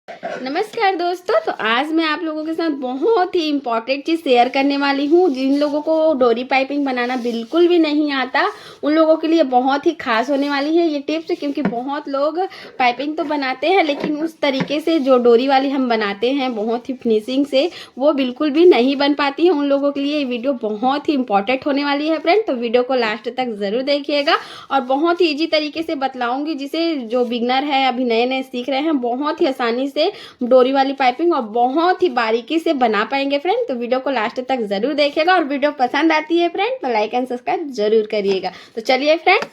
नमस्कार दोस्तों। तो आज मैं आप लोगों के साथ बहुत ही इम्पॉर्टेंट चीज़ शेयर करने वाली हूँ। जिन लोगों को डोरी पाइपिंग बनाना बिल्कुल भी नहीं आता उन लोगों के लिए बहुत ही खास होने वाली है ये टिप्स, क्योंकि बहुत लोग पाइपिंग तो बनाते हैं लेकिन उस तरीके से जो डोरी वाली हम बनाते हैं बहुत ही फिनिशिंग से वो बिल्कुल भी नहीं बन पाती है। उन लोगों के लिए ये वीडियो बहुत ही इंपॉर्टेंट होने वाली है फ्रेंड। तो वीडियो को लास्ट तक ज़रूर देखिएगा और बहुत ही ईजी तरीके से बतलाऊँगी, जिसे जो बिगनर है अभी नए नए सीख रहे हैं बहुत ही आसानी से डोरी वाली पाइपिंग और बहुत ही बारीकी से बना पाएंगे फ्रेंड। तो वीडियो को लास्ट तक जरूर देखिएगा और वीडियो पसंद आती है फ्रेंड तो लाइक एंड सब्सक्राइब जरूर करिएगा। तो चलिए फ्रेंड,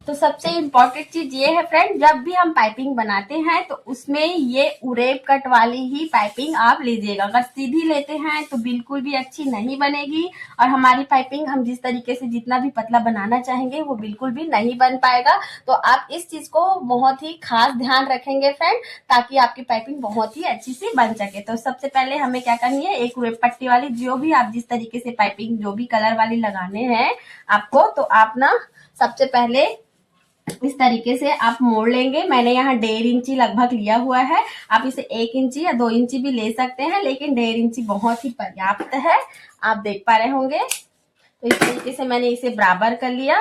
तो सबसे इम्पोर्टेंट चीज ये है फ्रेंड, जब भी हम पाइपिंग बनाते हैं तो उसमें ये उरेब कट वाली ही पाइपिंग आप लीजिएगा। अगर सीधी लेते हैं तो बिल्कुल भी अच्छी नहीं बनेगी और हमारी पाइपिंग हम जिस तरीके से जितना भी पतला बनाना चाहेंगे वो बिल्कुल भी नहीं बन पाएगा। तो आप इस चीज को बहुत ही खास ध्यान रखेंगे फ्रेंड, ताकि आपकी पाइपिंग बहुत ही अच्छी से बन सके। तो सबसे पहले हमें क्या करनी है, एक उरेब पट्टी वाली जो भी आप जिस तरीके से पाइपिंग जो भी कलर वाली लगाने हैं आपको, तो आप ना सबसे पहले इस तरीके से आप मोड़ लेंगे। मैंने यहाँ 1.5 इंची लगभग लिया हुआ है। आप इसे 1 इंची या 2 इंची भी ले सकते हैं, लेकिन 1.5 इंची बहुत ही पर्याप्त है। आप देख पा रहे होंगे। तो इस तरीके से मैंने इसे बराबर कर लिया।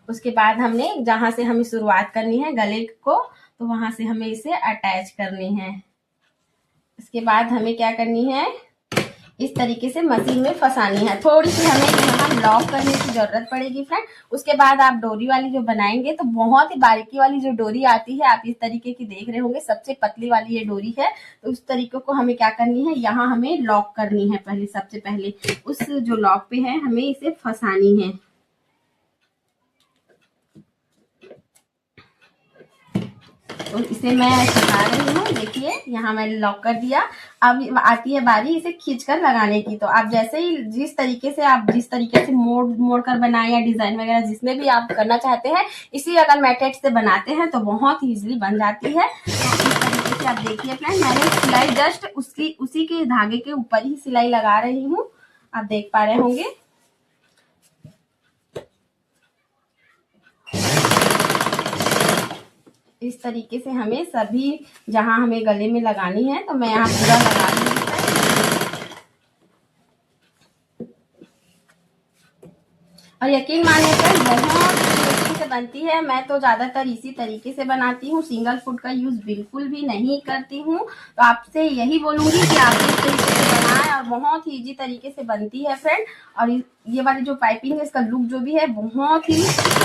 उसके बाद हमने जहां से हमें शुरुआत करनी है गले को, तो वहां से हमें इसे अटैच करनी है। इसके बाद हमें क्या करनी है, इस तरीके से मशीन में फंसानी है। थोड़ी सी हमें यहाँ लॉक करने की जरूरत पड़ेगी फ्रेंड। उसके बाद आप डोरी वाली जो बनाएंगे तो बहुत ही बारीकी वाली जो डोरी आती है आप इस तरीके की देख रहे होंगे, सबसे पतली वाली ये डोरी है। तो उस तरीके को हमें क्या करनी है, यहाँ हमें लॉक करनी है। पहले सबसे पहले उस जो लॉक पे है हमें इसे फंसानी है। तो इसे मैं फंसा रही हूँ। देखिए यहाँ मैंने लॉक कर दिया। अब आती है बारी इसे खींचकर लगाने की। तो आप जैसे ही जिस तरीके से मोड़ मोड़ कर बनाए या डिजाइन वगैरह जिसमें भी आप करना चाहते हैं, इसी अगर मेथड से बनाते हैं तो बहुत इजीली बन जाती है। तो इस तरीके से आप देखिए फ्रेंड, मैंने सिलाई जस्ट उसी के धागे के ऊपर ही सिलाई लगा रही हूँ। आप देख पा रहे होंगे। इस तरीके से हमें सभी जहां हमें गले में लगानी है तो मैं यहाँ पूरा लगा रही हूँ। और यकीन मानिए फ्रेंड बहुत टेस्टी से बनती है। मैं तो ज्यादातर इसी तरीके से बनाती हूँ, सिंगल फुट का यूज बिल्कुल भी नहीं करती हूँ। तो आपसे यही बोलूंगी कि आप इस तरीके से बनाएं और बहुत ही इजी तरीके से बनती है फ्रेंड। और ये वाली जो पाइपिंग है इसका लुक जो भी है बहुत ही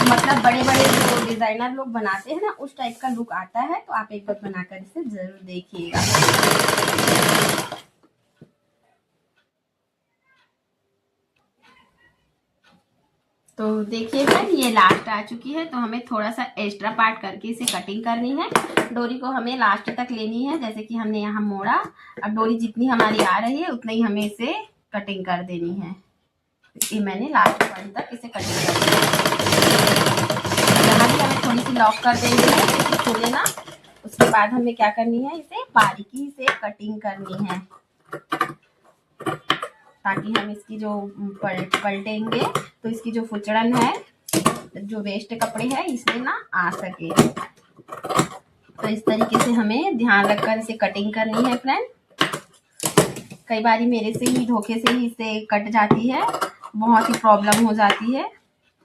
मतलब बड़े बड़े जो डिजाइनर लोग बनाते हैं ना उस टाइप का लुक आता है। तो आप एक बार बनाकर इसे जरूर देखिएगा। तो देखिए फ्रेंड, ये लास्ट आ चुकी है। तो हमें थोड़ा सा एक्स्ट्रा पार्ट करके इसे कटिंग करनी है। डोरी को हमें लास्ट तक लेनी है, जैसे कि हमने यहाँ मोड़ा। अब डोरी जितनी हमारी आ रही है उतना ही हमें इसे कटिंग कर देनी है। ये मैंने लास्ट पॉइंट तक इसे कटिंग कर दिया। यहाँ भी हमें थोड़ी सी लॉक कर देनी है, खोले ना। उसके बाद हमें क्या करनी है, इसे बारीकी से कटिंग करनी है ताकि हम इसकी जो पलटेंगे तो इसकी जो फुचड़न है, जो वेस्ट कपड़े है इसमें ना आ सके। तो इस तरीके से हमें ध्यान रखकर इसे कटिंग करनी है फ्रेंड। कई बारी मेरे से ही धोखे से ही इसे कट जाती है, बहुत ही प्रॉब्लम हो जाती है।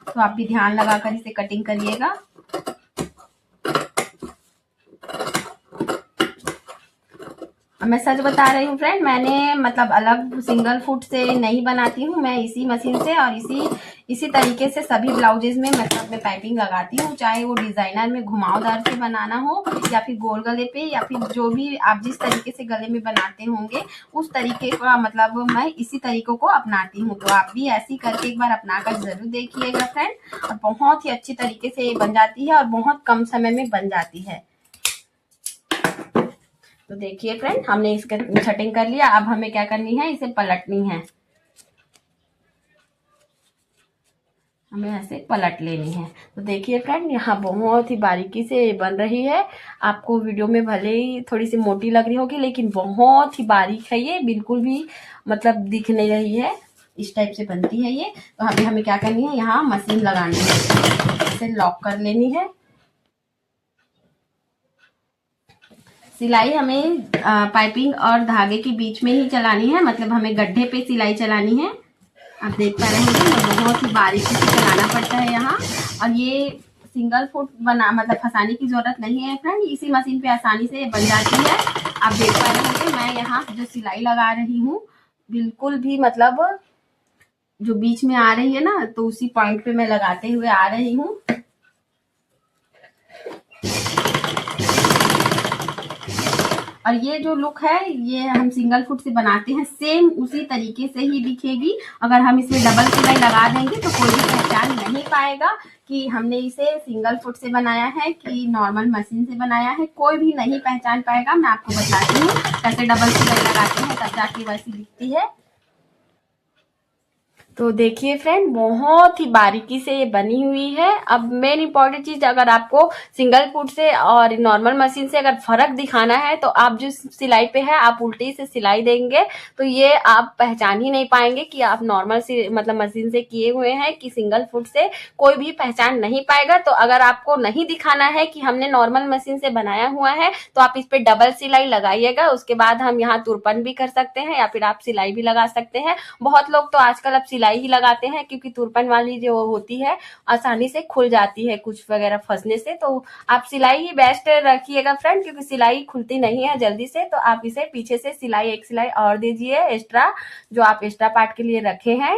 तो आप भी ध्यान लगाकर इसे कटिंग करिएगा। मैं सच बता रही हूँ फ्रेंड, मैंने मतलब अलग सिंगल फुट से नहीं बनाती हूँ। मैं इसी मशीन से और इसी तरीके से सभी ब्लाउजेज में मतलब मैं पाइपिंग लगाती हूँ, चाहे वो डिजाइनर में घुमावदार से बनाना हो या फिर गोल गले पे या फिर जो भी आप जिस तरीके से गले में बनाते होंगे उस तरीके का मतलब मैं इसी तरीकों को अपनाती हूँ। तो आप भी ऐसी करके एक बार अपना कर जरूर देखिएगा फ्रेंड। और बहुत ही अच्छी तरीके से बन जाती है और बहुत कम समय में बन जाती है। तो देखिए फ्रेंड, हमने इसका कटिंग कर लिया। अब हमें क्या करनी है, इसे पलटनी है। हमें ऐसे पलट लेनी है। तो देखिए फ्रेंड, यहाँ बहुत ही बारीकी से बन रही है। आपको वीडियो में भले ही थोड़ी सी मोटी लग रही होगी लेकिन बहुत ही बारीक है ये, बिल्कुल भी मतलब दिख नहीं रही है। इस टाइप से बनती है ये। तो अभी हमें क्या करनी है, यहाँ मशीन लगानी है, इसे लॉक कर लेनी है। सिलाई हमें पाइपिंग और धागे के बीच में ही चलानी है, मतलब हमें गड्ढे पे सिलाई चलानी है। आप देख पा रहे होंगे बहुत ही बारीकी से चलाना पड़ता है यहाँ। और ये सिंगल फुट बना मतलब फंसाने की जरूरत नहीं है फ्रेंड, इसी मशीन पे आसानी से बन जाती है। आप देख पा रहे होंगे मैं यहाँ जो सिलाई लगा रही हूँ बिल्कुल भी मतलब जो बीच में आ रही है ना, तो उसी पॉइंट पे मैं लगाते हुए आ रही हूँ। और ये जो लुक है ये हम सिंगल फुट से बनाते हैं, सेम उसी तरीके से ही दिखेगी। अगर हम इसमें डबल सिलाई लगा देंगे तो कोई भी पहचान नहीं पाएगा कि हमने इसे सिंगल फुट से बनाया है कि नॉर्मल मशीन से बनाया है, कोई भी नहीं पहचान पाएगा। मैं आपको बताती हूँ कैसे डबल सिलाई लगाते हैं तब जाके वैसी दिखती है। तो देखिए फ्रेंड बहुत ही बारीकी से ये बनी हुई है। अब मेन इंपॉर्टेंट चीज, अगर आपको सिंगल फुट से और नॉर्मल मशीन से अगर फर्क दिखाना है तो आप जो सिलाई पे है आप उल्टी से सिलाई देंगे तो ये आप पहचान ही नहीं पाएंगे कि आप नॉर्मल से मतलब मशीन से किए हुए हैं कि सिंगल फुट से, कोई भी पहचान नहीं पाएगा। तो अगर आपको नहीं दिखाना है कि हमने नॉर्मल मशीन से बनाया हुआ है तो आप इस पे डबल सिलाई लगाइएगा। उसके बाद हम यहाँ तुरपन भी कर सकते हैं या फिर आप सिलाई भी लगा सकते हैं। बहुत लोग तो आजकल अब सिलाई ही लगाते हैं क्योंकि तुरपन वाली जो होती है आसानी से खुल जाती है कुछ वगैरह फंसने से। तो आप सिलाई ही बेस्ट रखिएगा फ्रेंड, क्योंकि सिलाई खुलती नहीं है जल्दी से। तो आप इसे पीछे से सिलाई एक सिलाई और दीजिए एक्स्ट्रा, जो आप एक्स्ट्रा पार्ट के लिए रखे हैं।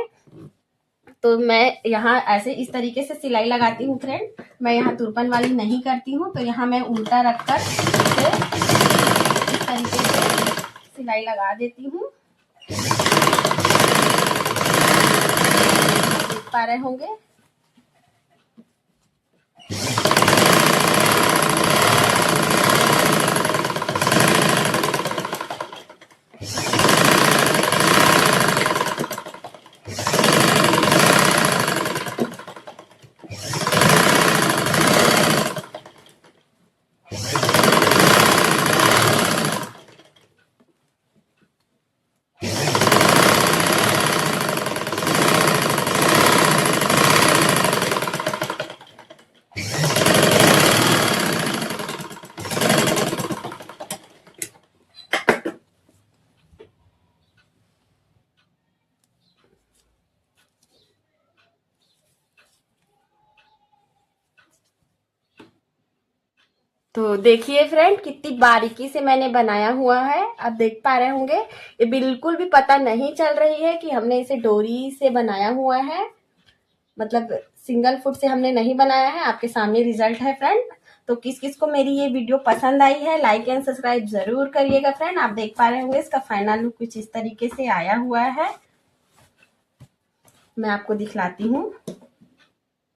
तो मैं यहाँ ऐसे इस तरीके से सिलाई लगाती हूँ फ्रेंड, मैं यहाँ तुरपन वाली नहीं करती हूँ। तो यहाँ मैं उल्टा रखकर इसे इस तरीके से सिलाई लगा देती हूँ। देख पा रहे होंगे। तो देखिए फ्रेंड कितनी बारीकी से मैंने बनाया हुआ है, आप देख पा रहे होंगे। ये बिल्कुल भी पता नहीं चल रही है कि हमने इसे डोरी से बनाया हुआ है, मतलब सिंगल फुट से हमने नहीं बनाया है। आपके सामने रिजल्ट है फ्रेंड। तो किस किस को मेरी ये वीडियो पसंद आई है लाइक एंड सब्सक्राइब जरूर करिएगा फ्रेंड। आप देख पा रहे होंगे इसका फाइनल लुक कुछ इस तरीके से आया हुआ है। मैं आपको दिखलाती हूँ।